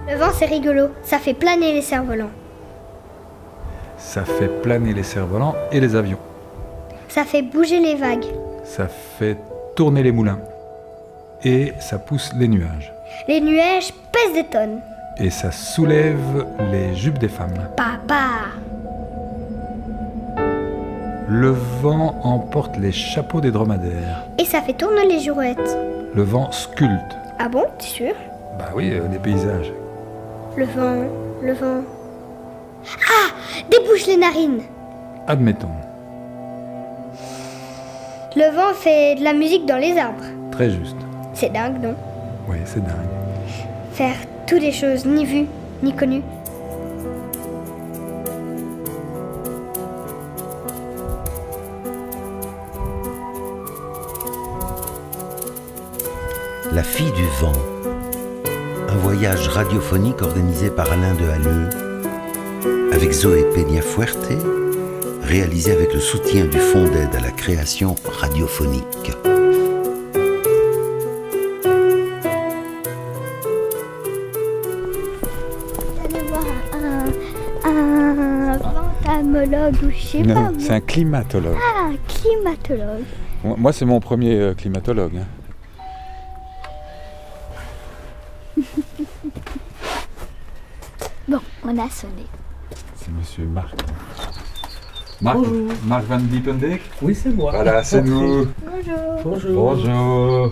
Le vent, c'est rigolo. Ça fait planer les cerfs-volants. Ça fait planer les cerfs-volants et les avions. Ça fait bouger les vagues. Ça fait tourner les moulins. Et ça pousse les nuages. Les nuages pèsent des tonnes. Et ça soulève les jupes des femmes. Papa! Le vent emporte les chapeaux des dromadaires. Et ça fait tourner les girouettes. Le vent sculpte. Ah bon, t'es sûr? Bah oui, les paysages. Le vent... Ah! Débouche les narines! Admettons. Le vent fait de la musique dans les arbres. Très juste. C'est dingue, non? Oui, c'est dingue. Faire toutes des choses ni vues, ni connues. La fille du vent. Un voyage radiophonique organisé par Alain de Halleux avec Zoé Peñafuerte, réalisé avec le soutien du Fonds d'aide à la création radiophonique. Allez voir un ventamologue ou je sais pas. Non, c'est un climatologue. Ah, un climatologue. Moi, c'est mon premier climatologue. Hein. Bon, on a sonné. C'est monsieur Marc. Marc, Bonjour. Marc Van Diepenbeek. Oui, c'est moi. Voilà, c'est nous. Bonjour. Bonjour.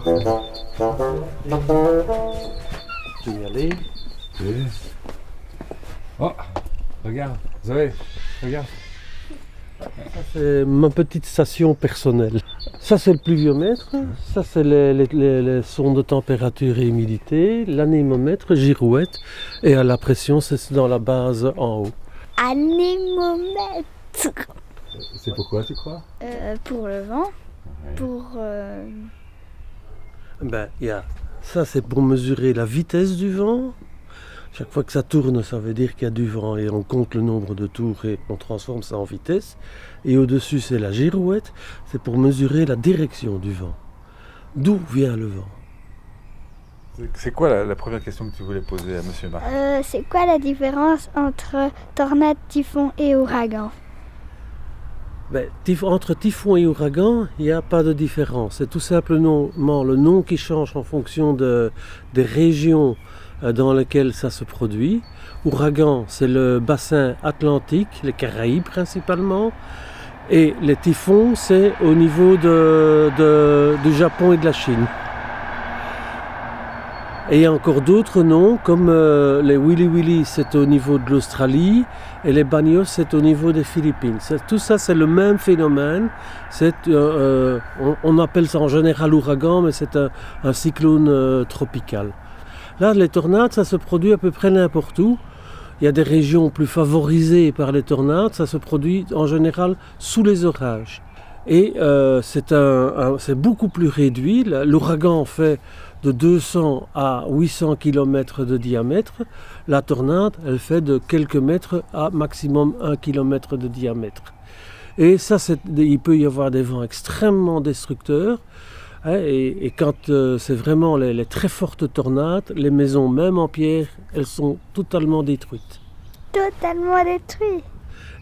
Bonjour. Je vais y aller. Oui. Oh, regarde, Zoé, regarde. C'est ma petite station personnelle. Ça, c'est le pluviomètre. Ça, c'est les sondes de température et humidité. L'anémomètre, girouette. Et à la pression, c'est dans la base en haut. Anémomètre. C'est pourquoi, tu crois? Pour le vent. Ouais. Pour... Ben, ça, c'est pour mesurer la vitesse du vent. Chaque fois que ça tourne, ça veut dire qu'il y a du vent et on compte le nombre de tours et on transforme ça en vitesse. Et au-dessus, c'est la girouette, c'est pour mesurer la direction du vent. D'où vient le vent? C'est quoi la première question que tu voulais poser à monsieur Marc? c'est quoi la différence entre tornade, typhon et ouragan? Ben, entre typhon et ouragan, il n'y a pas de différence. C'est tout simplement le nom qui change en fonction des régions dans lesquelles ça se produit. Ouragan, c'est le bassin atlantique, les Caraïbes principalement. Et les typhons, c'est au niveau du Japon et de la Chine. Et il y a encore d'autres noms, comme les Willy Willy, c'est au niveau de l'Australie, et les Banyos, c'est au niveau des Philippines. Tout ça, c'est le même phénomène. On appelle ça en général ouragan, mais c'est un cyclone tropical. Là, les tornades, ça se produit à peu près n'importe où. Il y a des régions plus favorisées par les tornades, ça se produit en général sous les orages. Et c'est beaucoup plus réduit. L'ouragan fait de 200 à 800 km de diamètre. La tornade, elle fait de quelques mètres à maximum 1 km de diamètre. Et ça, il peut y avoir des vents extrêmement destructeurs. Et quand c'est vraiment les très fortes tornades, les maisons, même en pierre, elles sont totalement détruites. Totalement détruit.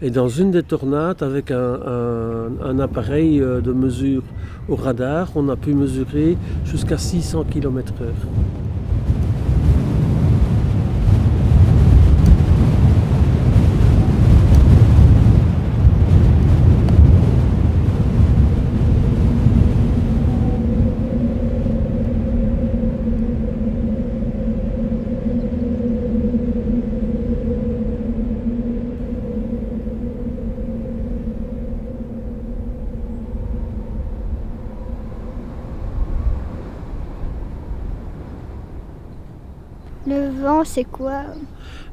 Et dans une des tornades, avec un appareil de mesure au radar, on a pu mesurer jusqu'à 600 km/h. Le vent, c'est quoi?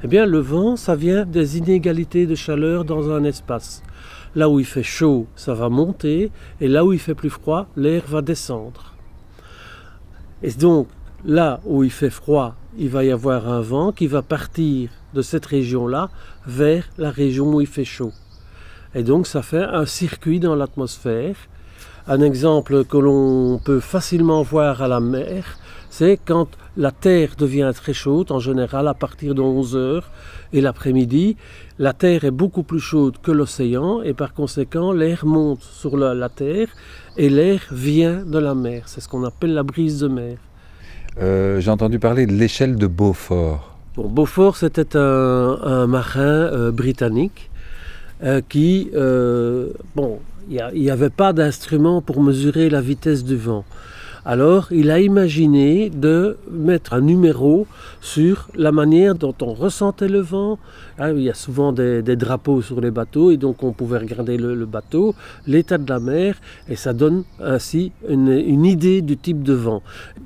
Eh bien, le vent, ça vient des inégalités de chaleur dans un espace. Là où il fait chaud, ça va monter, et là où il fait plus froid, l'air va descendre. Et donc, là où il fait froid, il va y avoir un vent qui va partir de cette région-là vers la région où il fait chaud. Et donc, ça fait un circuit dans l'atmosphère. Un exemple que l'on peut facilement voir à la mer, c'est quand la Terre devient très chaude, en général à partir de 11h et l'après-midi. La Terre est beaucoup plus chaude que l'océan et par conséquent l'air monte sur la Terre et l'air vient de la mer. C'est ce qu'on appelle la brise de mer. J'ai entendu parler de l'échelle de Beaufort. Bon, Beaufort, c'était un marin britannique qui... il n'y avait pas d'instrument pour mesurer la vitesse du vent. Alors, il a imaginé de mettre un numéro sur la manière dont on ressentait le vent. Il y a souvent des drapeaux sur les bateaux et donc on pouvait regarder le bateau, l'état de la mer et ça donne ainsi une idée du type de vent.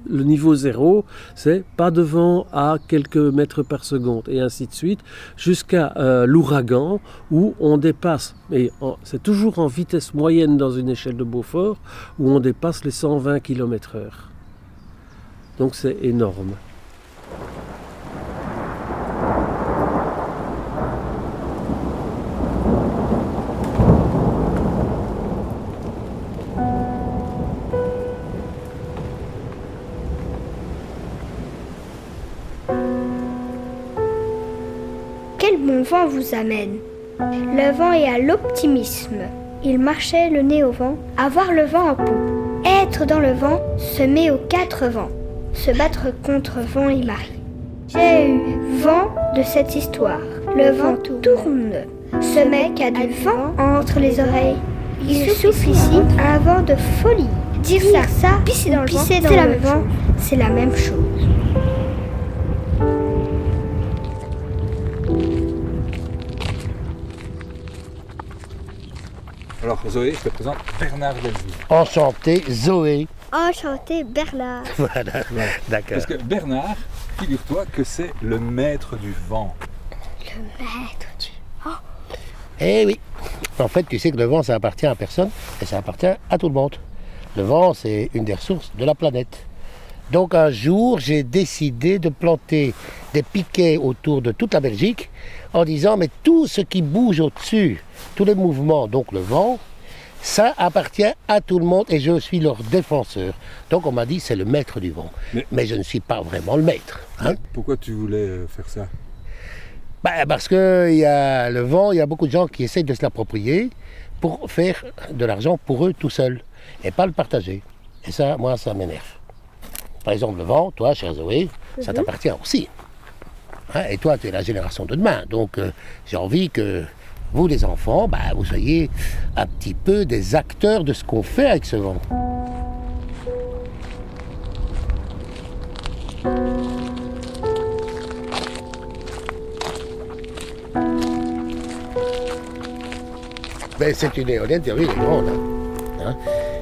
Le niveau 0, c'est pas de vent à quelques mètres par seconde et ainsi de suite jusqu'à l'ouragan où on dépasse, et c'est toujours en vitesse moyenne dans une échelle de Beaufort, où on dépasse les 120 km/h. Donc c'est énorme. Quel bon vent vous amène? Le vent est à l'optimisme. Il marchait le nez au vent, avoir le vent en poupe. Être dans le vent, se met aux quatre vents, se battre contre vent et marée. J'ai eu vent de cette histoire. Le vent tourne, ce mec a du vent entre les oreilles. Il souffle ici un vent de folie. Dire ça, pisser dans le vent, c'est la même chose. Alors Zoé, je te présente Bernard Delville. Enchanté, Zoé. Enchanté, Bernard. Voilà, d'accord. Parce que Bernard, figure-toi que c'est le maître du vent. Le maître du vent. Eh oui. En fait, tu sais que le vent, ça appartient à personne et ça appartient à tout le monde. Le vent, c'est une des ressources de la planète. Donc un jour, j'ai décidé de planter des piquets autour de toute la Belgique en disant, mais tout ce qui bouge au-dessus, tous les mouvements, donc le vent, ça appartient à tout le monde et je suis leur défenseur. Donc on m'a dit, c'est le maître du vent. Mais je ne suis pas vraiment le maître. Hein. Pourquoi tu voulais faire ça? Parce que y a le vent, il y a beaucoup de gens qui essayent de se l'approprier pour faire de l'argent pour eux tout seuls et pas le partager. Et ça, moi, ça m'énerve. Par exemple, le vent, toi, chère Zoé, ça t'appartient aussi. Hein, et toi, tu es la génération de demain. Donc, j'ai envie que vous, les enfants, vous soyez un petit peu des acteurs de ce qu'on fait avec ce vent. C'est une éolienne, tu as vu, elle est grande. Hein.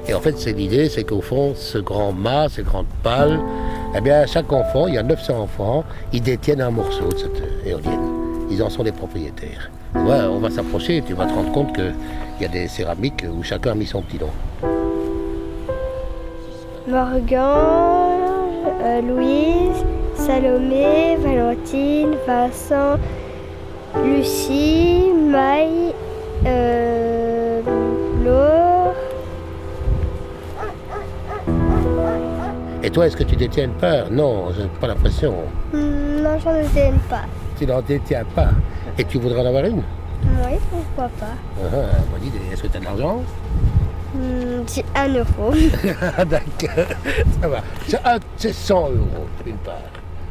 Et en fait, l'idée, c'est qu'au fond, ce grand mât, ces grandes pales, eh bien, chaque enfant, il y a 900 enfants, ils détiennent un morceau de cette éolienne. Ils en sont les propriétaires. Ouais, on va s'approcher et tu vas te rendre compte qu'il y a des céramiques où chacun a mis son petit nom. Morgan, Louise, Salomé, Valentine, Vincent, Lucie, Maï, Laure. Et toi, est-ce que tu détiens une part? Non, je n'ai pas l'impression. Non, j'en détiens pas. Tu n'en détiens pas. Et tu voudrais en avoir une? Oui, pourquoi pas. Bonne idée. Est-ce que tu as de l'argent? C'est 1 euro. D'accord, ça va. C'est 100 € une part.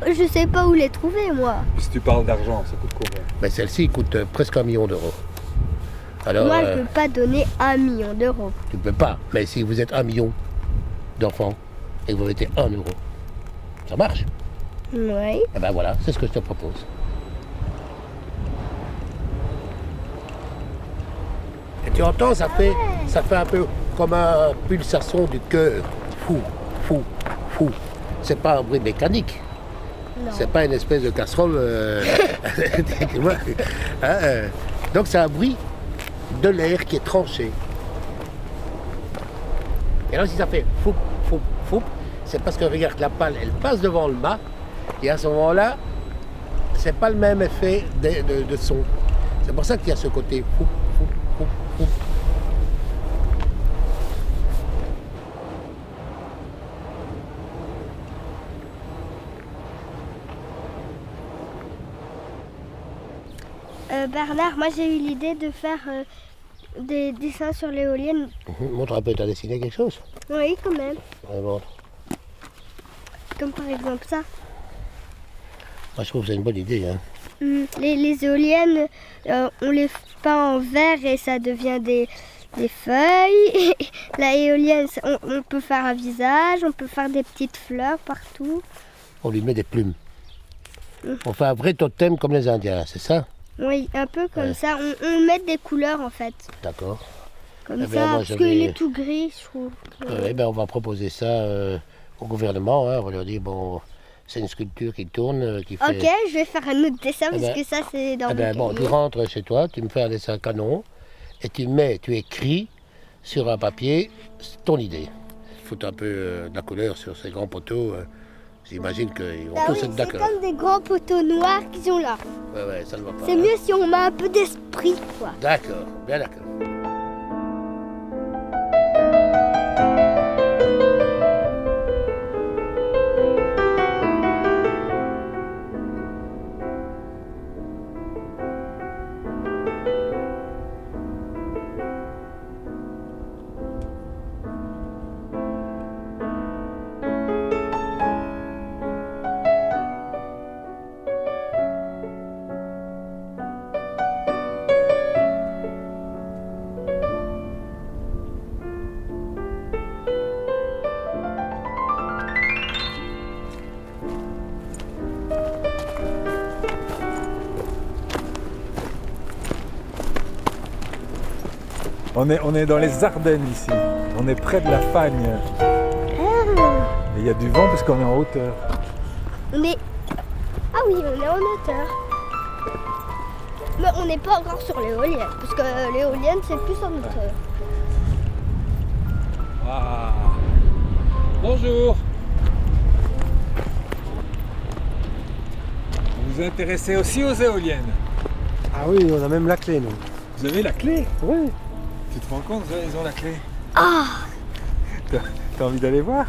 Je sais pas où les trouver, moi. Si tu parles d'argent, ça coûte combien? Celle-ci coûte presque 1 million d'euros. Alors, moi, je ne peux pas donner 1 million d'euros. Tu ne peux pas. Mais si vous êtes 1 million d'enfants et que vous mettez 1 euro, ça marche? Oui. Et voilà, c'est ce que je te propose. Et tu entends, ça fait un peu comme une pulsation du cœur. Fou, fou, fou. C'est pas un bruit mécanique. Non. C'est pas une espèce de casserole. Tu vois, donc c'est un bruit de l'air qui est tranché. Et alors si ça fait fou, fou, fou, c'est parce que regarde, la pale, elle passe devant le mât. Et à ce moment-là, c'est pas le même effet de son. C'est pour ça qu'il y a ce côté fou, fou, fou, fou. Bernard, moi j'ai eu l'idée de faire des dessins sur l'éolienne. Montre un peu, t'as dessiné quelque chose? Oui, quand même. Ouais, montre. Comme par exemple ça. Moi je trouve que c'est une bonne idée. Hein. Les éoliennes, on les peint en vert et ça devient des feuilles. La éolienne, on peut faire un visage, on peut faire des petites fleurs partout. On lui met des plumes. On fait un vrai totem comme les Indiens, c'est ça? Oui, un peu comme ça. On met des couleurs en fait. D'accord. Comme Eh ça, bien, moi, parce je qu'il vais- est tout gris, je trouve. Eh ben, on va proposer ça au gouvernement. Hein. On va leur dire, bon, c'est une sculpture qui tourne, qui fait... Ok, je vais faire un autre dessin Eh parce ben, que ça c'est dans Eh ben, mon bon, tu cahier. rentres chez toi, tu me fais un dessin canon et tu écris sur un papier ton idée. Foutre un peu de la couleur sur ces grands poteaux. J'imagine qu'ils vont Ah tous oui, être c'est d'accord. comme des grands poteaux noirs qui sont là. Ouais, ça ne va pas. C'est hein. mieux si on met un peu d'esprit, quoi. D'accord, bien d'accord. On est dans les Ardennes ici. On est près de la Fagne. Et il y a du vent parce qu'on est en hauteur. On est... Ah oui, on est en hauteur. Mais on n'est pas encore sur l'éolienne, parce que l'éolienne c'est plus en hauteur. Ah. Bonjour. Vous vous intéressez aussi aux éoliennes? Ah oui, on a même la clé, nous. Vous avez la clé? Oui. Tu te rends compte, ils ont la clé. Ah T'as envie d'aller voir?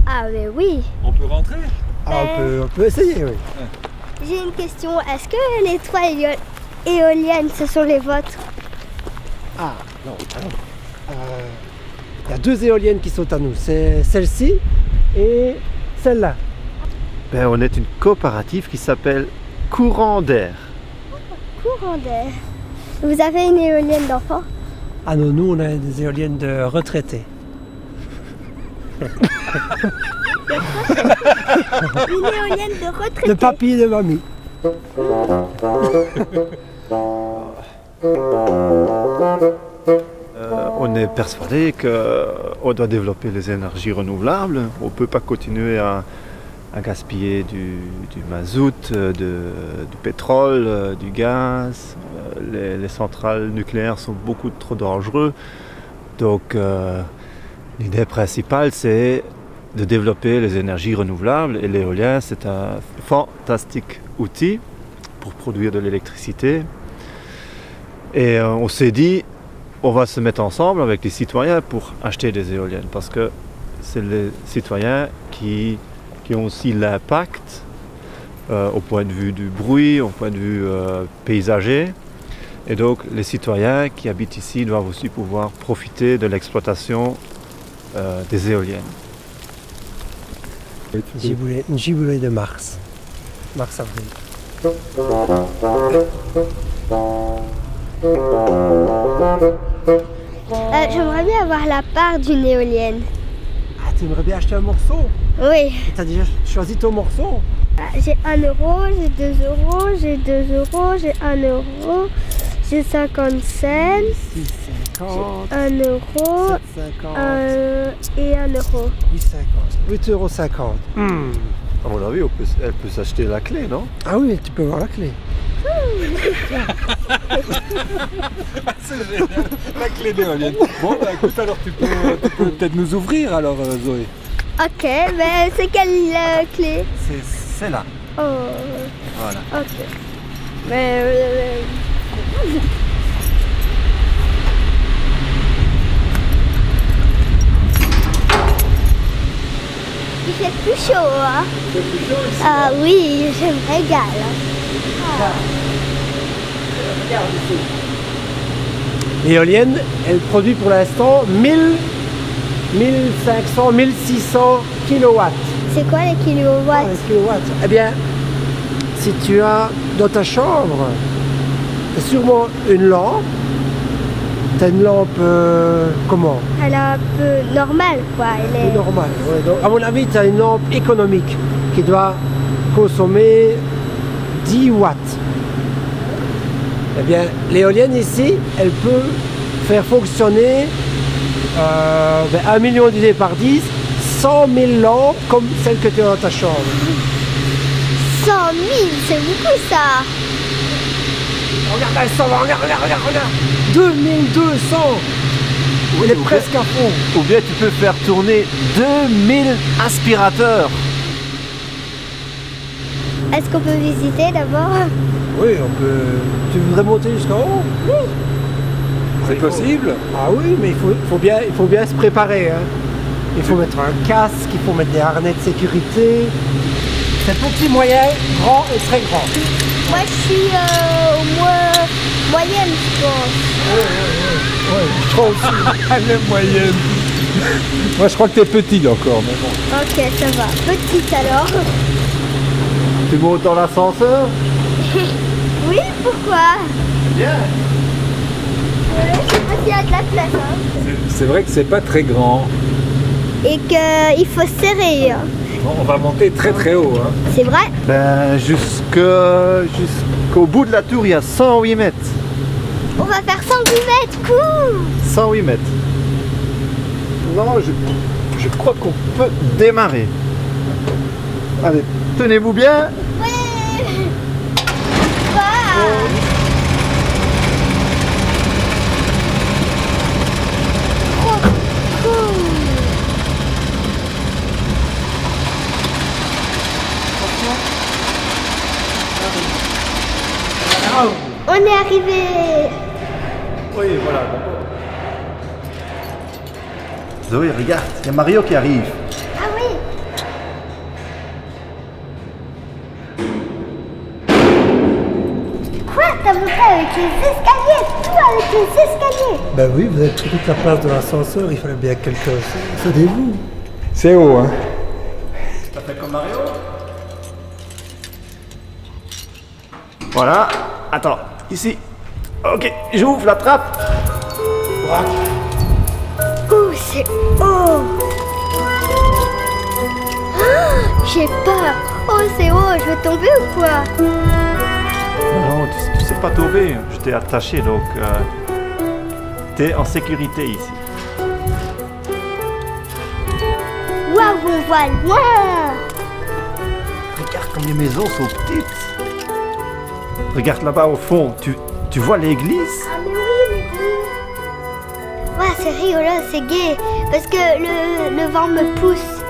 Ah mais oui. On peut rentrer? Ah, on peut essayer, oui. J'ai une question, est-ce que les trois éoliennes ce sont les vôtres? Ah, non. Il y a 2 éoliennes qui sont à nous. C'est celle-ci et celle-là. Ben, on est une coopérative qui s'appelle Courant d'air. Courant d'air. Vous avez une éolienne d'enfant? Ah non, nous, on a des éoliennes de retraités. Une éolienne de retraité. De papy et de mamie. On est persuadé qu'on doit développer les énergies renouvelables. On ne peut pas continuer à gaspiller du mazout, du pétrole, du gaz. Les centrales nucléaires sont beaucoup trop dangereux. Donc l'idée principale, c'est de développer les énergies renouvelables. Et l'éolien, c'est un fantastique outil pour produire de l'électricité. Et on s'est dit, on va se mettre ensemble avec les citoyens pour acheter des éoliennes. Parce que c'est les citoyens qui ont aussi l'impact au point de vue du bruit, au point de vue paysager. Et donc les citoyens qui habitent ici doivent aussi pouvoir profiter de l'exploitation des éoliennes. Une giboulée de mars. Mars-avril. J'aimerais bien avoir la part d'une éolienne. Ah, tu aimerais bien acheter un morceau? Oui. T'as déjà choisi ton morceau? J'ai 1 euro, j'ai 2 euros, j'ai 2 euros, j'ai 1 euro, j'ai 50 cents, 6,50, 1 euro 7,50, et 1 euro. 8,50 €. À mon avis, elle peut s'acheter la clé, non? Ah oui, tu peux voir la clé. C'est génial. La clé d'éolienne. Bon, bah écoute, alors tu peux peut-être nous ouvrir alors, Zoé. Ok, mais c'est quelle clé? C'est là. Oh, Voilà. ok. Mais il fait plus chaud, hein? C'est plus chaud ici. Ah oui, je me régale. regarde ici. L'éolienne, elle produit pour l'instant 1500, 1600 kilowatts. C'est quoi les kilowatts? Eh bien, si tu as dans ta chambre, sûrement une lampe, tu as une lampe comment? Elle est un peu normale, quoi. Elle est... Normal. Ouais. Donc, à mon avis, tu as une lampe économique qui doit consommer 10 watts. Eh bien, l'éolienne ici, elle peut faire fonctionner 1 million divisé par 10, 100 000 lampes comme celles que tu as dans ta chambre. 100 000, c'est beaucoup ça. Regarde, elle s'en va, regarde. 2200. Elle est presque à fond. Ou bien tu peux faire tourner 2000 aspirateurs. Est-ce qu'on peut visiter d'abord? Oui, on peut. Tu voudrais monter jusqu'en haut? Oui. C'est possible? Ah oui, mais il faut bien se préparer. Hein. Il faut mettre un casque, il faut mettre des harnais de sécurité. C'est petit, moyen, grand et très grand. Moi, je suis au moins moyenne, je pense. Ouais, je crois aussi. Elle est moyenne. Moi, je crois que t'es petite encore, mais bon. Ok, ça va. Petite alors. Tu montes dans l'ascenseur? Oui, pourquoi? Bien. Je sais pas s'il y a de la place. Hein. C'est vrai que c'est pas très grand. Et qu'il faut serrer. Bon, on va monter très très haut. Hein. C'est vrai? Ben, jusqu'au bout de la tour, il y a 108 mètres. On va faire 108 mètres, cool. 108 mètres. Non, je crois qu'on peut démarrer. Allez, tenez-vous bien. Ouais. Wow. Trop cool. On est arrivé. Oui, voilà. Zoé, regarde, il y a Mario qui arrive. Ah oui. Quoi? T'as monté avec les escaliers? Tout avec les escaliers? Ben oui, vous avez pris toute la place de l'ascenseur, il fallait bien que quelqu'un sauvez-vous. C'est haut, hein. T'as fait comme Mario? Voilà. Attends, ici. Ok, j'ouvre la trappe. Oh, c'est haut. Ah, j'ai peur. Oh, c'est haut. Je vais tomber ou quoi? Non, tu sais pas tomber. Je t'ai attaché, donc t'es en sécurité ici. Waouh, on voit loin. Regarde comme les maisons sont petites. Regarde là-bas au fond. Tu vois l'église? Ah, mais oui, l'église. Ouais, c'est rigolo, c'est gai. Parce que le vent me pousse.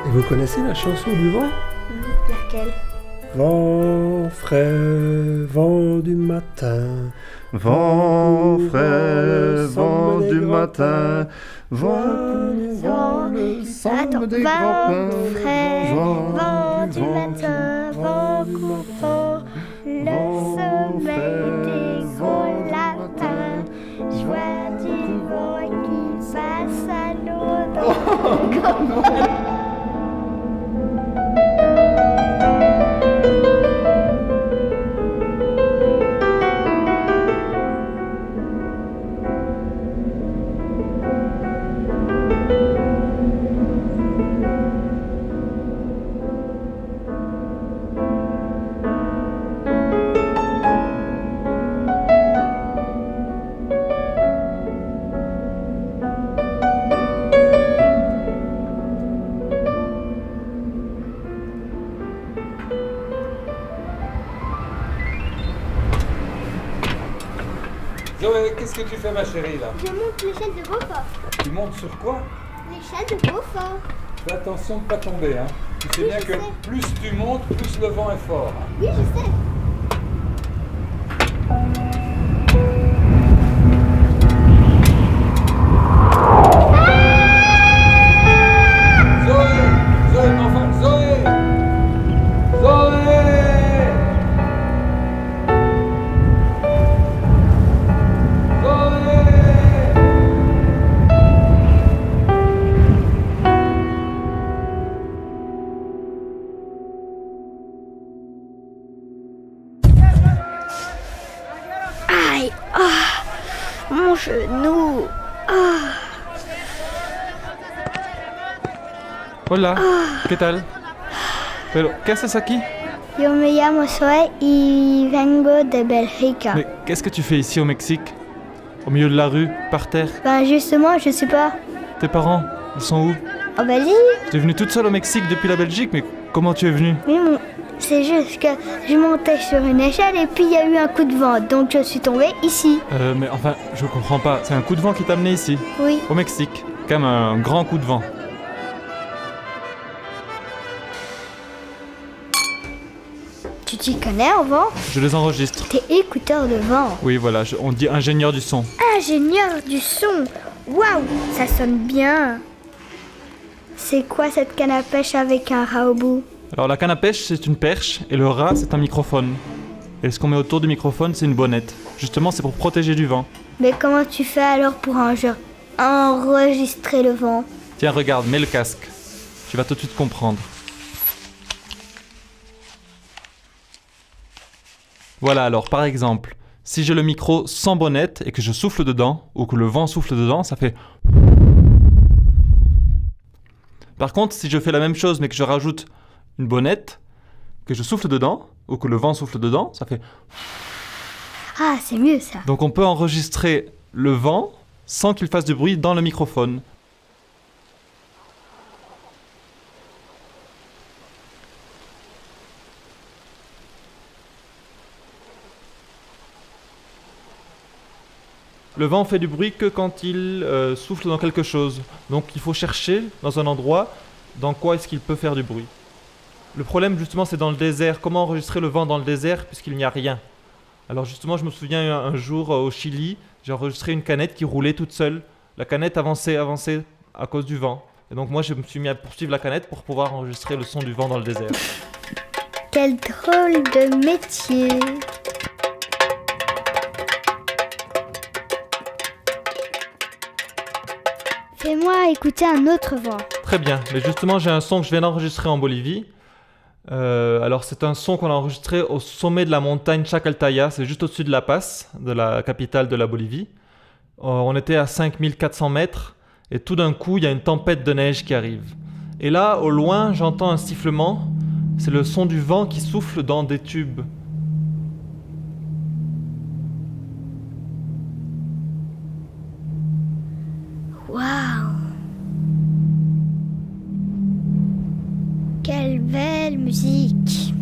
Et vous connaissez la chanson du vent? Laquelle? Vent frais, vent du matin. Vent frais, vent du matin. Vent le Attends, des vent grands frais, vent du matin, vent courant, le sommeil des gros lapins, joie du vent qui passe à l'eau dans le corps. Zoé, qu'est-ce que tu fais, ma chérie, là? Je monte l'échelle de Beaufort. Tu montes sur quoi? L'échelle de Beaufort. Fais attention de ne pas tomber, hein. Tu sais bien que plus tu montes, plus le vent est fort. Hein. Oui, je sais. Zoé, enfin, Zoé! Hola, ¿qué tal? Pero, ¿qué haces aquí? Yo me llamo Zoé y vengo de Bélgica. Mais qu'est-ce que tu fais ici au Mexique? Au milieu de la rue, par terre? Ben justement, je sais pas. Tes parents, ils sont où? En Belgique? Tu es venue toute seule au Mexique depuis la Belgique, mais comment tu es venue? Oui, c'est juste que je montais sur une échelle et puis il y a eu un coup de vent, donc je suis tombée ici. Mais enfin, je comprends pas. C'est un coup de vent qui t'a amené ici, Oui. au Mexique. Quand même un grand coup de vent. Tu t'y connais en vent? Je les enregistre. T'es écouteur de vent. Oui, voilà, on dit ingénieur du son. Ingénieur du son. Waouh, ça sonne bien. C'est quoi cette canne à pêche avec un rat au bout? Alors la canne à pêche, c'est une perche, et le rat, c'est un microphone. Et ce qu'on met autour du microphone, c'est une bonnette. Justement, c'est pour protéger du vent. Mais comment tu fais alors pour enregistrer le vent? Tiens, regarde, mets le casque. Tu vas tout de suite comprendre. Voilà, alors par exemple, si j'ai le micro sans bonnette et que je souffle dedans, ou que le vent souffle dedans, ça fait... Par contre, si je fais la même chose mais que je rajoute une bonnette, que je souffle dedans, ou que le vent souffle dedans, ça fait... Ah, c'est mieux ça. Donc on peut enregistrer le vent sans qu'il fasse du bruit dans le microphone. Le vent fait du bruit que quand il souffle dans quelque chose. Donc il faut chercher dans un endroit dans quoi est-ce qu'il peut faire du bruit. Le problème justement c'est dans le désert. Comment enregistrer le vent dans le désert puisqu'il n'y a rien? Alors justement je me souviens un jour au Chili, j'ai enregistré une canette qui roulait toute seule. La canette avançait à cause du vent. Et donc moi je me suis mis à poursuivre la canette pour pouvoir enregistrer le son du vent dans le désert. Quel drôle de métier. Fais-moi écouter un autre vent. Très bien, mais justement j'ai un son que je viens d'enregistrer en Bolivie. Alors c'est un son qu'on a enregistré au sommet de la montagne Chacaltaya, c'est juste au-dessus de La Paz, de la capitale de la Bolivie. On était à 5400 mètres et tout d'un coup il y a une tempête de neige qui arrive. Et là au loin j'entends un sifflement, c'est le son du vent qui souffle dans des tubes. Waouh! Quelle belle musique!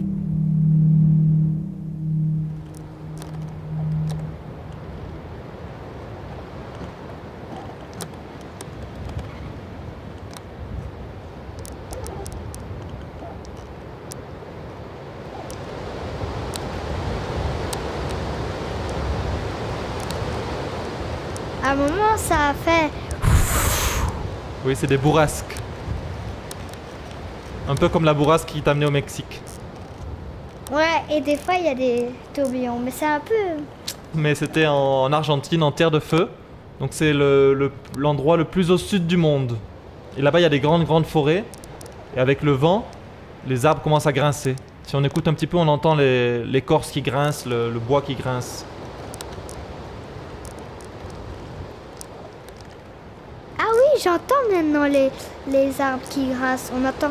À un moment, ça a fait... Oui, c'est des bourrasques. Un peu comme la bourrasque qui t'a amené au Mexique. Ouais, et des fois, il y a des tourbillons, mais c'est un peu... Mais c'était en Argentine, en terre de feu. Donc c'est l'endroit le plus au sud du monde. Et là-bas, il y a des grandes forêts. Et avec le vent, les arbres commencent à grincer. Si on écoute un petit peu, on entend l'écorce qui grince, le bois qui grince. Ah oui, j'entends maintenant les arbres qui grincent. On entend...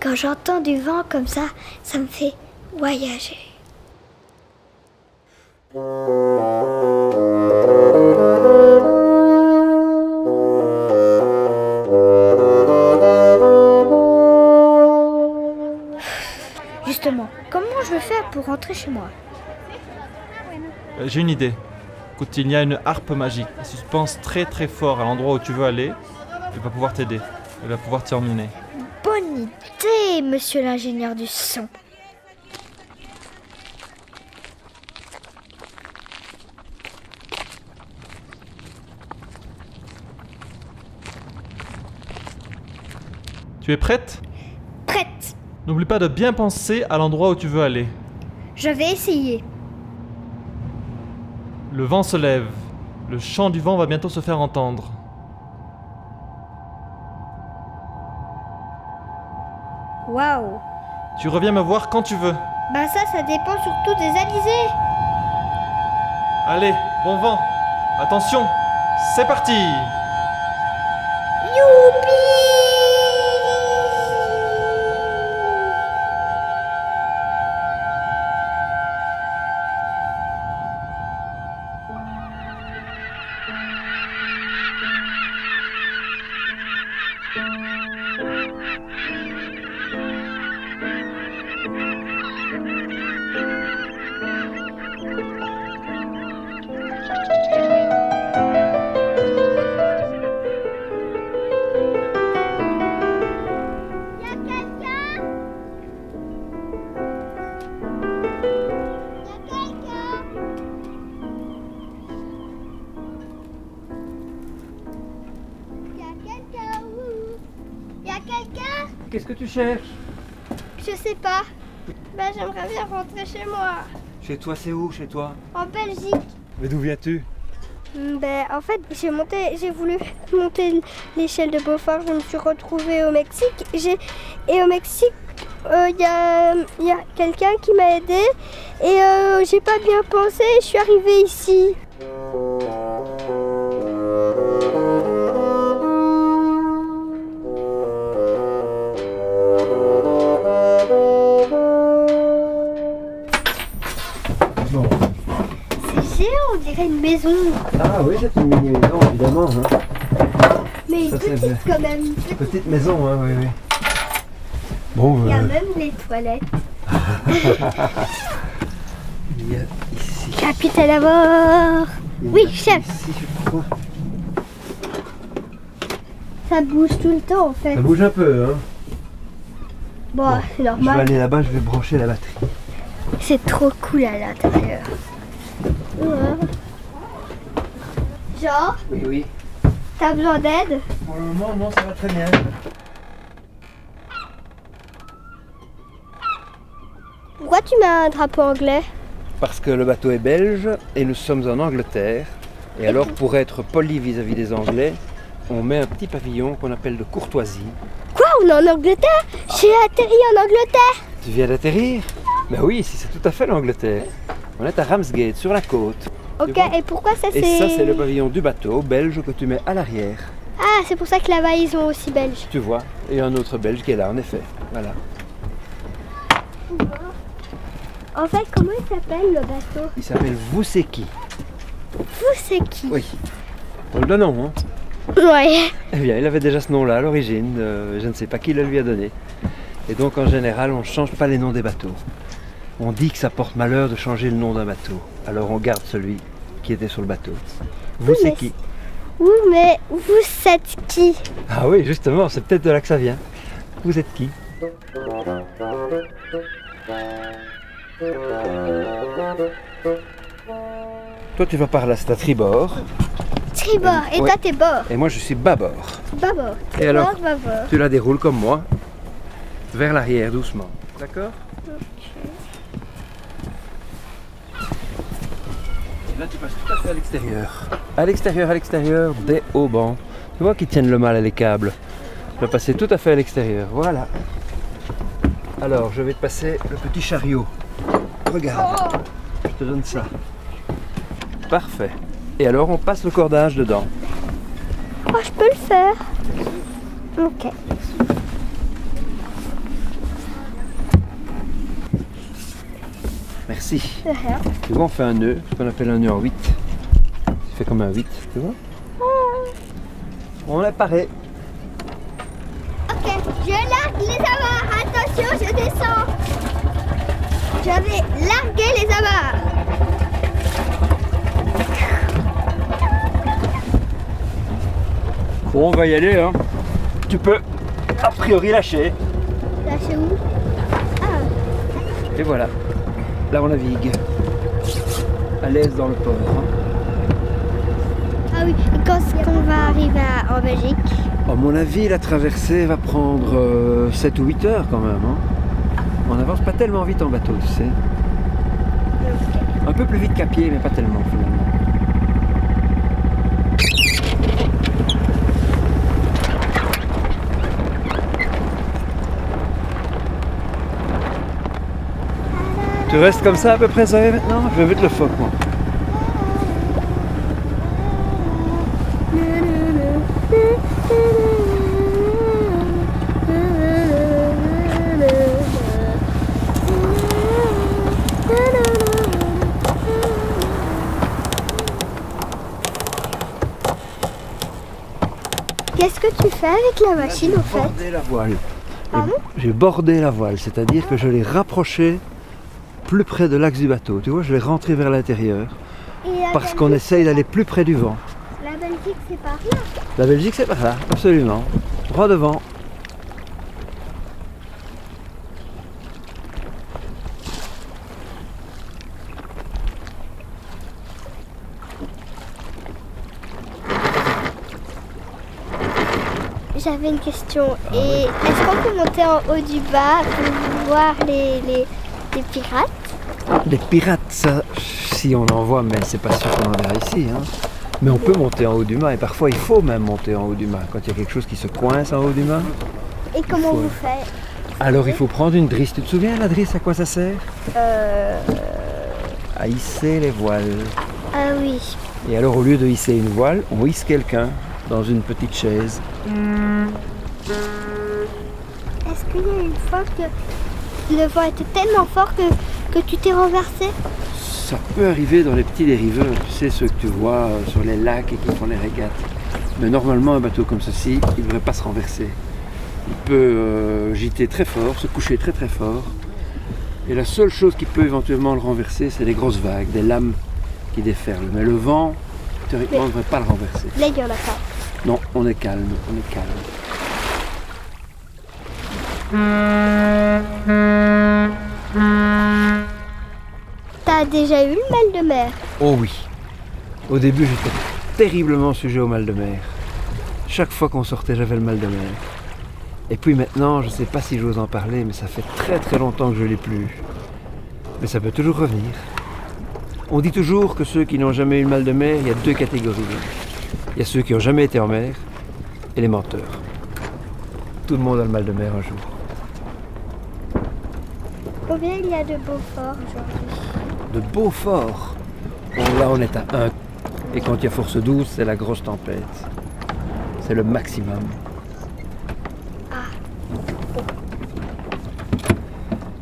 Quand j'entends du vent comme ça me fait voyager. Justement, comment je vais faire pour rentrer chez moi? J'ai une idée. Écoute, il y a une harpe magique. Si tu penses très très fort à l'endroit où tu veux aller, elle va pouvoir t'aider. Elle va pouvoir t'y emmener. Bonne idée, monsieur l'ingénieur du son. Tu es prête? Prête. N'oublie pas de bien penser à l'endroit où tu veux aller. Je vais essayer. Le vent se lève. Le chant du vent va bientôt se faire entendre. Waouh. Tu reviens me voir quand tu veux. Ben ça dépend surtout des alizés. Allez, bon vent. Attention. C'est parti! Qu'est-ce que tu cherches? Je sais pas. Ben, j'aimerais bien rentrer chez moi. Chez toi, c'est où chez toi? En Belgique. Mais d'où viens-tu? Ben, en fait, j'ai voulu monter l'échelle de Beaufort. Je me suis retrouvée au Mexique. Et au Mexique, il y a quelqu'un qui m'a aidée. Et j'ai pas bien pensé. Je suis arrivée ici. C'est géant, on dirait une maison. Ah oui, c'est une mini-maison, évidemment. Hein. Mais une Ça, c'est petite vrai. quand même. Petite maison, hein, oui, oui. Bon, Il y a même les toilettes. il y a ici. Capitaine à bord. Oui, chef. Ici, je crois. Ça bouge tout le temps en fait. Ça bouge un peu, hein. Bon, c'est Je vais normal. aller là-bas, je vais brancher la batterie. C'est trop cool à l'intérieur. Ouais. Genre, Oui, oui. t'as besoin d'aide? Pour le moment, non, ça va très bien. Pourquoi tu mets un drapeau anglais? Parce que le bateau est belge et nous sommes en Angleterre. Et alors, pour être poli vis-à-vis des Anglais, on met un petit pavillon qu'on appelle de courtoisie. Quoi? On est en Angleterre? J'ai atterri en Angleterre. Tu viens d'atterrir? Ben oui, ici c'est tout à fait l'Angleterre. On est à Ramsgate, sur la côte. Ok, vois? et pourquoi ça c'est... Et ça, c'est le pavillon du bateau belge que tu mets à l'arrière. Ah, c'est pour ça que là-bas ils sont aussi belges. Tu vois, et un autre belge qui est là, en effet. Voilà. En fait, comment il s'appelle le bateau? Il s'appelle Vousseki. Vous, c'est qui? Oui. On le donne nom, hein? Ouais. Eh bien, il avait déjà ce nom-là à l'origine. Je ne sais pas qui le lui a donné. Et donc, en général, on ne change pas les noms des bateaux. On dit que ça porte malheur de changer le nom d'un bateau. Alors, on garde celui qui était sur le bateau. Vousseki. Oui, mais vous êtes qui? Ah oui, justement, c'est peut-être de là que ça vient. Vous êtes qui? Toi, tu vas par là, c'est à tribord. Tribord. Et Ouais. toi, t'es bord. Et moi, je suis bâbord. Bâbord. Et alors? Tribord, bâbord. Tu la déroules comme moi, vers l'arrière, doucement. D'accord? Et là, tu passes tout à fait à l'extérieur. À l'extérieur, des haubans. Tu vois qu'ils tiennent le mal à les câbles. Tu vas passer tout à fait à l'extérieur. Voilà. Alors, je vais te passer le petit chariot. Regarde. Je te donne ça. Parfait. Et alors, on passe le cordage dedans. Oh, je peux le faire. Ok. Merci. De rien. Tu vois, on fait un nœud, ce qu'on appelle un nœud en 8. Tu fais comme un 8, tu vois? On est paré. Ok, je largue les amarres. Attention, je descends. Je vais larguer les amarres. Bon, on va y aller, hein. Tu peux, a priori, lâcher. Lâchez où? Et voilà. Là, on navigue. À l'aise dans le port. Hein. Ah oui, et quand est-ce qu'on va arriver en Belgique? À mon avis, la traversée va prendre 7 ou 8 heures quand même. Hein. On n'avance pas tellement vite en bateau, tu sais. Un peu plus vite qu'à pied, mais pas tellement finalement. Tu restes comme ça à peu près, Zoé, maintenant? Je vais mettre le phoque, moi. Qu'est-ce que tu fais avec la machine au fait? Bordé la voile. Pardon? J'ai bordé la voile, c'est-à-dire que je l'ai rapprochée plus près de l'axe du bateau. Tu vois, je l'ai rentrée vers l'intérieur parce qu'on essaye d'aller plus près du vent. La Belgique, c'est par là. La Belgique, c'est par là, absolument. Droit devant. J'avais une question. Et est-ce qu'on peut monter en haut du bas pour voir les pirates? Les pirates, ça, si on en voit, mais c'est pas sûr qu'on en verra ici. Hein. Mais on peut monter en haut du mât, et parfois il faut même monter en haut du mât. Quand il y a quelque chose qui se coince en haut du mât. Et comment vous faites? Alors il faut prendre une drisse. Tu te souviens, la drisse, à quoi ça sert? À hisser les voiles. Ah oui. Et alors au lieu de hisser une voile, on hisse quelqu'un dans une petite chaise. Est-ce qu'il y a une fois que le vent était tellement fort que tu t'es renversé? Ça peut arriver dans les petits dériveurs, tu sais, ceux que tu vois sur les lacs et qui font les régates. Mais normalement, un bateau comme ceci, il ne devrait pas se renverser. Il peut gîter très fort, se coucher très très fort. Et la seule chose qui peut éventuellement le renverser, c'est les grosses vagues, des lames qui déferlent. Mais le vent, théoriquement, ne devrait pas le renverser. Là, il y en a pas. Non, on est calme, on est calme. T'as déjà eu le mal de mer? Oh oui. Au début, j'étais terriblement sujet au mal de mer. Chaque fois qu'on sortait, j'avais le mal de mer. Et puis maintenant, je ne sais pas si j'ose en parler, mais ça fait très très longtemps que je ne l'ai plus. Mais ça peut toujours revenir. On dit toujours que ceux qui n'ont jamais eu le mal de mer, il y a deux catégories. Il y a ceux qui n'ont jamais été en mer et les menteurs. Tout le monde a le mal de mer un jour. Combien il y a de Beaufort aujourd'hui? De Beaufort. Bon, là, on est à 1. Et quand il y a force 12, c'est la grosse tempête. C'est le maximum.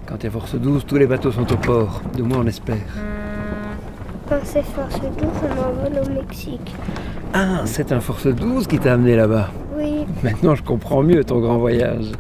Quand il y a force 12, tous les bateaux sont au port. Du moins, on espère. Quand c'est force 12, on envole au Mexique. Ah, c'est un force 12 qui t'a amené là-bas. Oui. Maintenant, je comprends mieux ton grand voyage.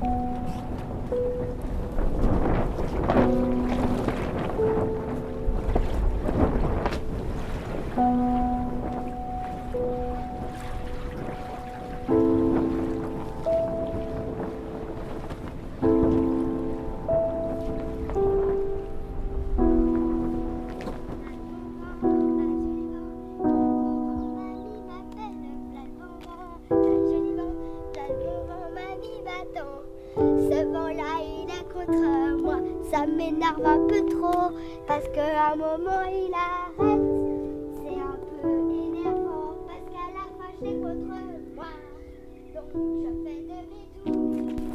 Ce vent-là, il est contre moi. Ça m'énerve un peu trop parce qu'à un moment il arrête. C'est un peu énervant parce qu'à la fin c'est contre moi. Donc je fais demi-tour.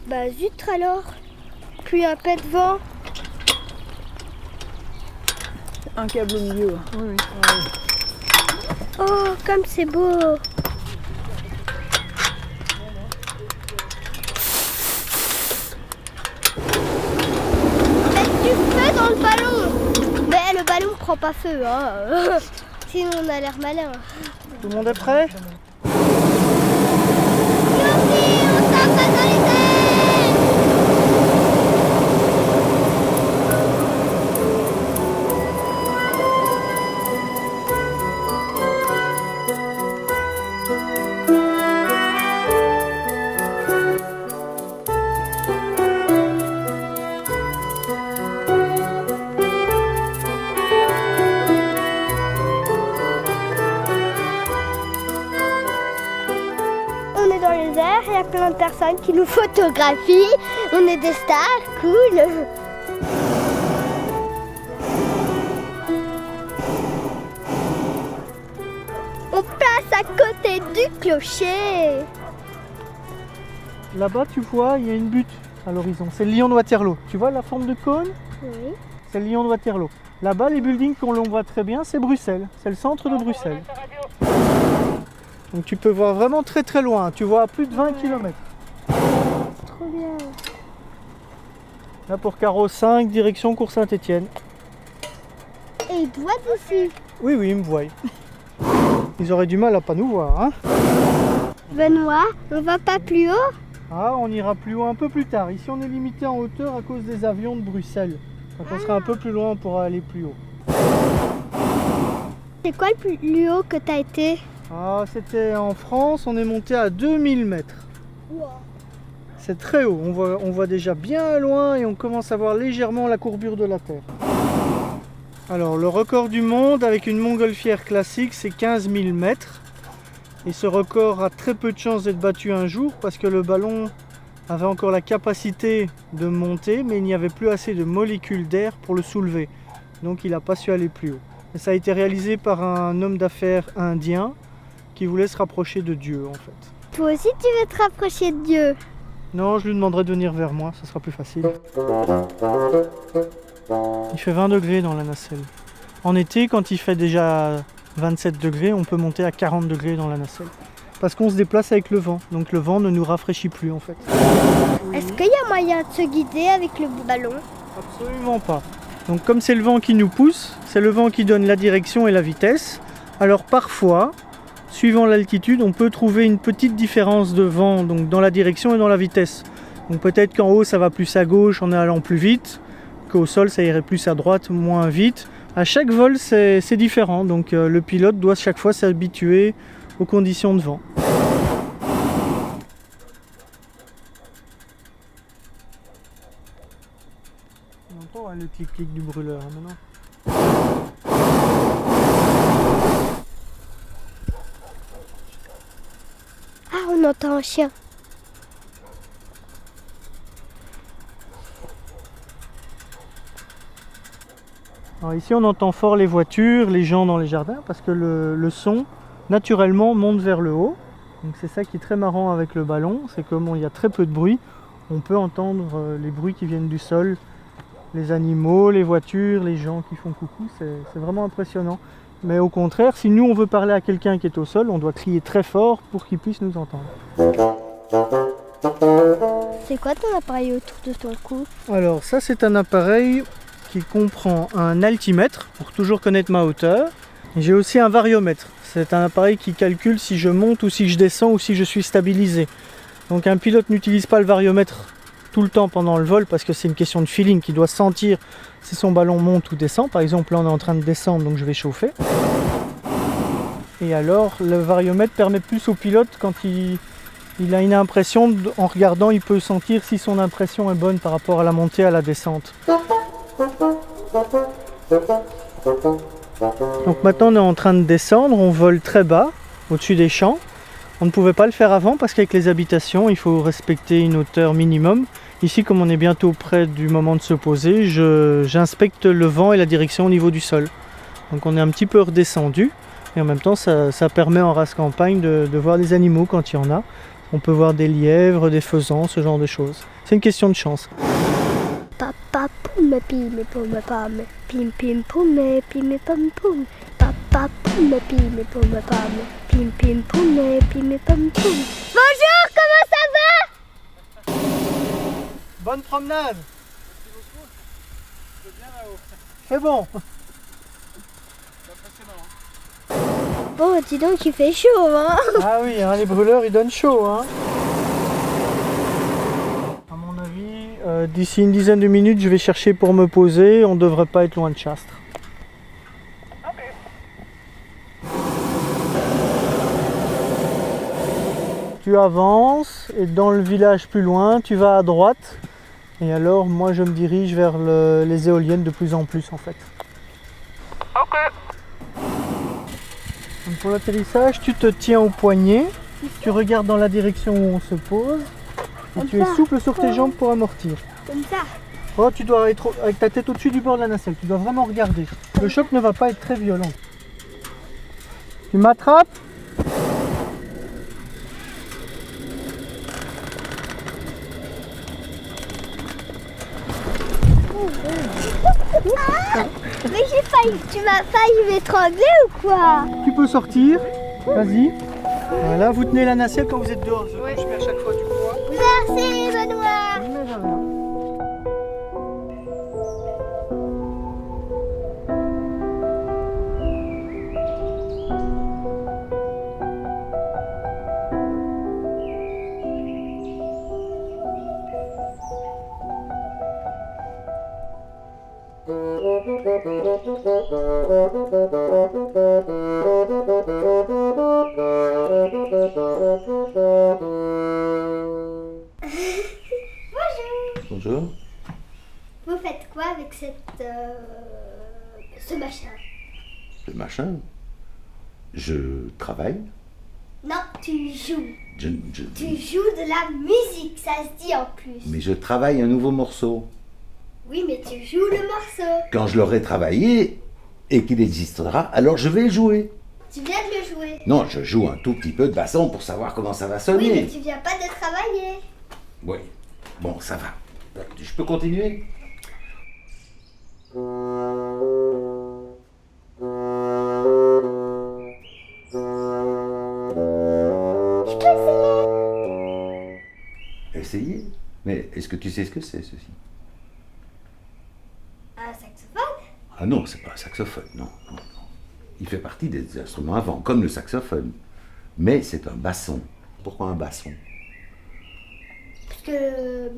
Bah zut alors. Puis un pet de vent. Un câble au milieu. Oui. Oh, comme c'est beau. Dans le ballon. Mais le ballon prend pas feu, hein. Sinon on a l'air malin. Tout le monde est prêt? Youpi, on s'en va dans les airs. Il y a plein de personnes qui nous photographient. On est des stars, cool. On passe à côté du clocher. Là-bas, tu vois, il y a une butte à l'horizon. C'est le lion de Waterloo. Tu vois la forme de cône? Oui. C'est le lion de Waterloo. Là-bas, les buildings qu'on l'on voit très bien, c'est Bruxelles. C'est le centre de Bruxelles. Donc tu peux voir vraiment très très loin. Tu vois à plus de 20 km. Trop bien. Là pour carreau 5, direction Cours Saint-Étienne. Et il doit d'ici. Oui, il me voit. Ils auraient du mal à pas nous voir, hein. Benoît, on va pas plus haut? Ah, on ira plus haut un peu plus tard. Ici, on est limité en hauteur à cause des avions de Bruxelles. Quand on sera un peu plus loin, on pourra aller plus haut. C'est quoi le plus haut que t'as été? Ah, c'était en France, on est monté à 2000 mètres. C'est très haut, on voit déjà bien loin et on commence à voir légèrement la courbure de la Terre. Alors, le record du monde avec une montgolfière classique, c'est 15 000 mètres. Et ce record a très peu de chances d'être battu un jour parce que le ballon avait encore la capacité de monter, mais il n'y avait plus assez de molécules d'air pour le soulever. Donc il n'a pas su aller plus haut. Et ça a été réalisé par un homme d'affaires indien qui voulait se rapprocher de Dieu en fait. Toi aussi tu veux te rapprocher de Dieu? Non, je lui demanderai de venir vers moi, ça sera plus facile. Il fait 20 degrés dans la nacelle. En été, quand il fait déjà 27 degrés, on peut monter à 40 degrés dans la nacelle. Parce qu'on se déplace avec le vent, donc le vent ne nous rafraîchit plus en fait. Est-ce qu'il y a moyen de se guider avec le ballon? Absolument pas. Donc comme c'est le vent qui nous pousse, c'est le vent qui donne la direction et la vitesse. Alors parfois, suivant l'altitude, on peut trouver une petite différence de vent donc dans la direction et dans la vitesse. Donc peut-être qu'en haut ça va plus à gauche en allant plus vite, qu'au sol ça irait plus à droite, moins vite. À chaque vol c'est différent, donc le pilote doit chaque fois s'habituer aux conditions de vent. On entend le clic-clic du brûleur maintenant. Ah, on entend un chien. Alors ici on entend fort les voitures, les gens dans les jardins parce que le son naturellement monte vers le haut. Donc c'est ça qui est très marrant avec le ballon, c'est que il y a très peu de bruit, on peut entendre les bruits qui viennent du sol, les animaux, les voitures, les gens qui font coucou, c'est vraiment impressionnant. Mais au contraire, si nous on veut parler à quelqu'un qui est au sol, on doit crier très fort pour qu'il puisse nous entendre. C'est quoi ton appareil autour de ton cou? Alors ça c'est un appareil qui comprend un altimètre pour toujours connaître ma hauteur. J'ai aussi un variomètre. C'est un appareil qui calcule si je monte ou si je descends ou si je suis stabilisé. Donc un pilote n'utilise pas le variomètre tout le temps pendant le vol parce que c'est une question de feeling, qu'il doit sentir si son ballon monte ou descend. Par exemple là on est en train de descendre donc je vais chauffer. Et alors le variomètre permet plus au pilote quand il a une impression, en regardant il peut sentir si son impression est bonne par rapport à la montée, à la descente. Donc maintenant on est en train de descendre, on vole très bas, au-dessus des champs. On ne pouvait pas le faire avant parce qu'avec les habitations, il faut respecter une hauteur minimum. Ici, comme on est bientôt près du moment de se poser, j'inspecte le vent et la direction au niveau du sol. Donc on est un petit peu redescendu et en même temps ça permet en race campagne de voir des animaux quand il y en a. On peut voir des lièvres, des faisans, ce genre de choses. C'est une question de chance. Papa poume pime poume pomme, pim pim poume pime pomme poum. Papa poume pime poume pomme, pim pim poume pime pomme poum. Bonjour, comment ça va? Bonne promenade. C'est bon. Bon, dis donc, il fait chaud, hein? Ah oui, hein, les brûleurs ils donnent chaud, hein. À mon avis, d'ici une dizaine de minutes, je vais chercher pour me poser. On ne devrait pas être loin de Chastres. Tu avances et dans le village plus loin, tu vas à droite. Et alors, moi, je me dirige vers les éoliennes de plus en plus, en fait. Ok. Donc pour l'atterrissage, tu te tiens au poignet, tu regardes dans la direction où on se pose, et tu es souple sur tes jambes pour amortir. Comme ça. Oh, tu dois être avec ta tête au-dessus du bord de la nacelle, tu dois vraiment regarder. Le choc ne va pas être très violent. Tu m'attrapes. Mais tu m'as failli m'étrangler ou quoi? Tu peux sortir, vas-y. Voilà, vous tenez la nacelle quand vous êtes dehors, je mets à chaque fois du poids. Merci Benoît. Mais de rien. ce machin? Le machin, je travaille. Non, tu joues. Je- Tu joues de la musique, ça se dit en plus. Mais je travaille un nouveau morceau. Oui, mais tu joues le morceau. Quand je l'aurai travaillé et qu'il existera, alors je vais le jouer. Tu viens de le jouer. Non, je joue un tout petit peu de basson pour savoir comment ça va Oui, mais sonner. tu viens pas de travailler. Oui. Bon, ça va. Je peux continuer? Je peux essayer. Essayez. Mais est-ce que tu sais ce que c'est, ceci? Un saxophone? Ah non, c'est pas un saxophone, non, non, non. Il fait partie des instruments à vent, comme le saxophone. Mais c'est un basson. Pourquoi un basson? Parce que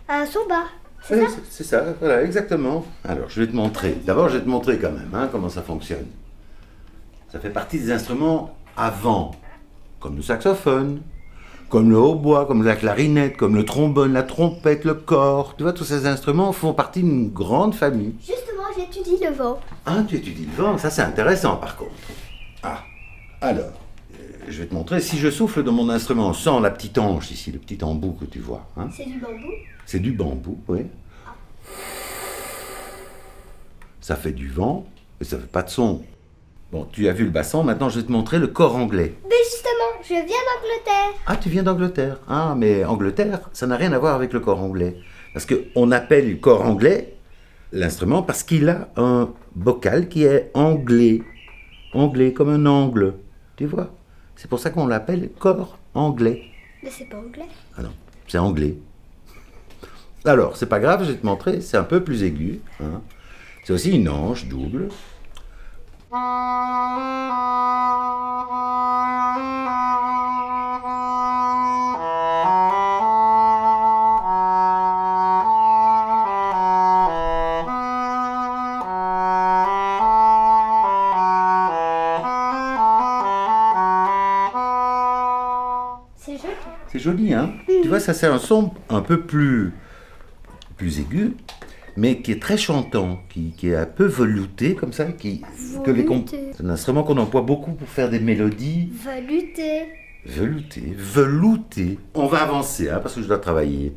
un son bas. C'est Oui, ça? c'est ça, voilà, exactement. Alors, je vais te montrer. D'abord, je vais te montrer quand même comment ça fonctionne. Ça fait partie des instruments à vent, comme le saxophone, comme le hautbois, comme la clarinette, comme le trombone, la trompette, le cor. Tu vois, tous ces instruments font partie d'une grande famille. Justement, j'étudie le vent. Ah, tu étudies le vent, ça c'est intéressant par contre. Ah, alors, je vais te montrer. Si je souffle dans mon instrument sans la petite anche ici, le petit embout que tu vois, hein, C'est du bambou? c'est du bambou, oui. Ça fait du vent, mais ça fait pas de son. Bon, tu as vu le basson, maintenant je vais te montrer le cor anglais. Mais justement, je viens d'Angleterre. Ah, tu viens d'Angleterre. Ah, mais Angleterre, ça n'a rien à voir avec le cor anglais. Parce qu'on appelle le cor anglais l'instrument parce qu'il a un bocal qui est anglais. Anglais, comme un angle. Tu vois? C'est pour ça qu'on l'appelle cor anglais. Mais c'est pas anglais. Ah non, c'est anglais. Alors, c'est pas grave, je vais te montrer, c'est un peu plus aigu. Hein. C'est aussi une anche double. C'est joli. C'est joli, hein? Tu vois, ça c'est un son un peu plus aigu, mais qui est très chantant, qui est un peu velouté comme ça, Velouté. c'est un instrument qu'on emploie beaucoup pour faire des mélodies. Velouté. Velouté. On va avancer, hein, parce que je dois travailler.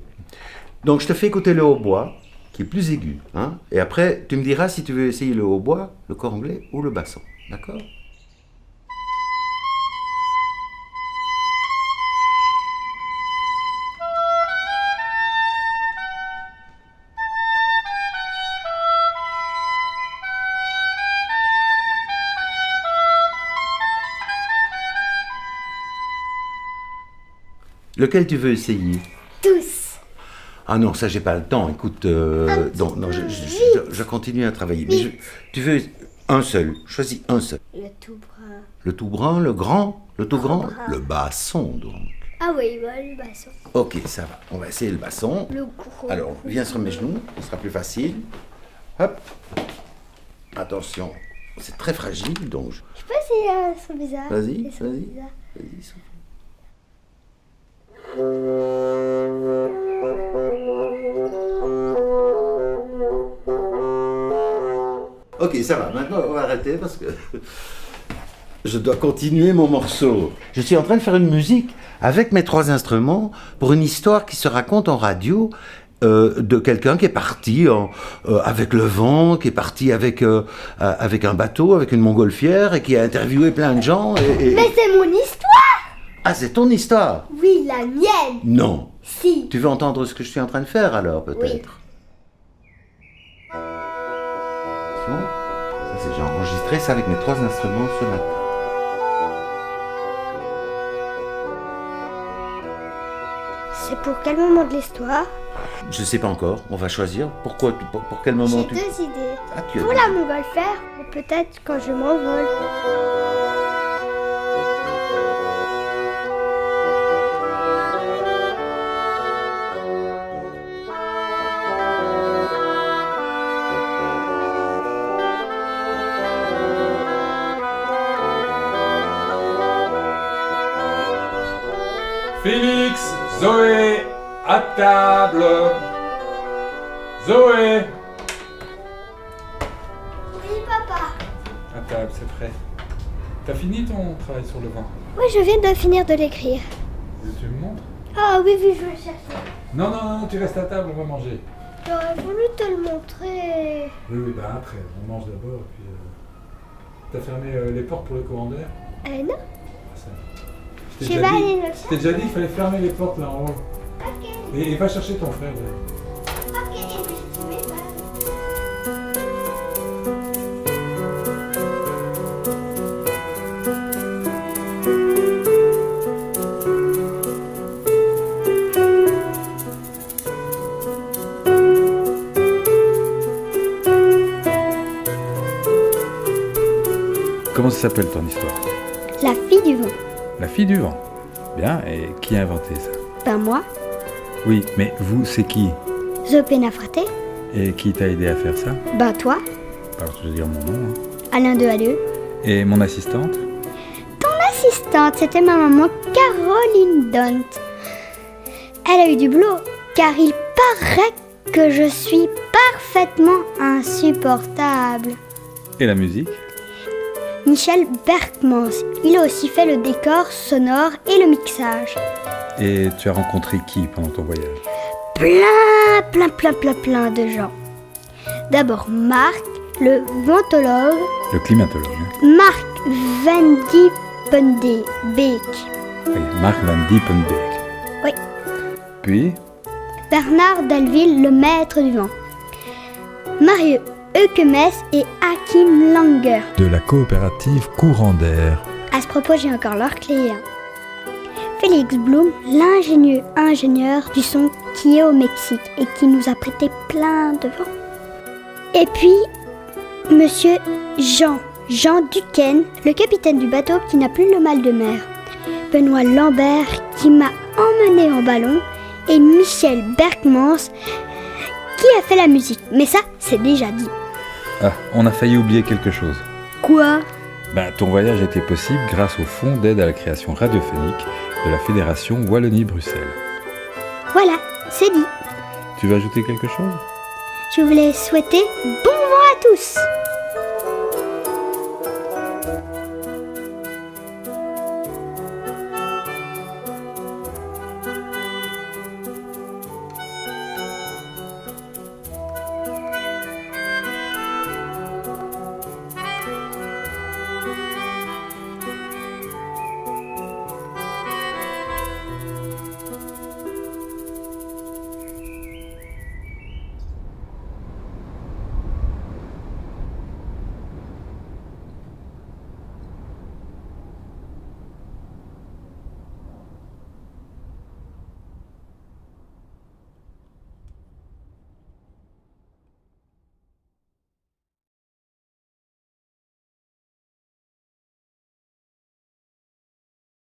Donc je te fais écouter le hautbois, qui est plus aigu, hein? Et après, tu me diras si tu veux essayer le hautbois, le cor anglais ou le basson, d'accord? Lequel tu veux essayer? Tous. Ah non, ça j'ai pas le temps. Écoute, non, je continue à travailler. Mais tu veux un seul? Choisis un seul. Le tout brun. Le tout brun, le grand, le tout grand, Brun. le basson donc. Ah oui, le basson. Ok, ça va. On va essayer le basson. Le gros. Alors, viens sur mes genoux, ce sera plus facile. Hop. Attention, c'est très fragile donc. Je peux essayer son visage. Vas-y, Son vas-y. visage. Vas-y, souffle. Ok, ça va. Maintenant, on va arrêter parce que je dois continuer mon morceau. Je suis en train de faire une musique avec mes 3 instruments pour une histoire qui se raconte en radio de quelqu'un qui est parti avec le vent, qui est parti avec un bateau, avec une montgolfière et qui a interviewé plein de gens. Mais c'est mon histoire. Ah, c'est ton histoire? Oui, la mienne. Non. Si. Tu veux entendre ce que je suis en train de faire alors, peut-être? Oui. Ça, c'est, j'ai enregistré ça avec mes 3 instruments ce matin. C'est pour quel moment de l'histoire? Je sais pas encore, on va choisir. Pourquoi, pour quel moment J'ai 2 idées. Ah, tu as Pour dit. la montgolfière, ou peut-être quand je m'envole. Félix, Zoé, à table. Zoé, c'est prêt. T'as fini ton travail sur le vent? Oui, je viens de finir de l'écrire. Tu me montres? Ah oui, je vais le chercher. Non, tu restes à table, on va manger. J'aurais voulu te le montrer. Oui, bah après, on mange d'abord, et puis... T'as fermé les portes pour le commandeur? Non. Ah, ça... Je vais aller le Je t'ai déjà dit qu'il fallait fermer les portes là en haut. Ok. Et va chercher ton frère. Là. Ok, et puis je vais pas. Comment ça s'appelle ton histoire? La fille du vent. La fille du vent. Bien, et qui a inventé ça? Ben moi, Oui, mais vous, c'est qui? Zopenafrate. Et qui t'a aidé à faire ça? Ben toi, Alors, je veux dire mon nom. Hein. Alain de Halleux. Et mon assistante? L'assistante, c'était ma maman Caroline Dont. Elle a eu du boulot, car il paraît que je suis parfaitement insupportable. Et la musique? Michel Berkmans, il a aussi fait le décor sonore et le mixage. Et tu as rencontré qui pendant ton voyage? Plein de gens. D'abord Marc, le ventologue, Le climatologue. Hein. Marc Van Diepenbeek, Oui, Marc Van Diepenbeek. Oui. Puis, Bernard Dalville, le maître du vent, Mario Eukemes et Hakim Langer. De la coopérative Courant d'Air. À ce propos, j'ai encore leur clé. Félix Blum, l'ingénieux ingénieur du son qui est au Mexique et qui nous a prêté plein de vent. Et puis, monsieur Jean Duquesne, le capitaine du bateau qui n'a plus le mal de mer. Benoît Lambert qui m'a emmené en ballon et Michel Berkmans qui a fait la musique. Mais ça, c'est déjà dit. ah, on a failli oublier quelque chose. Quoi? Ton voyage était possible grâce au Fonds d'aide à la création radiophonique de la Fédération Wallonie-Bruxelles. Voilà, c'est dit. Tu veux ajouter quelque chose? Je voulais souhaiter bon vent à tous.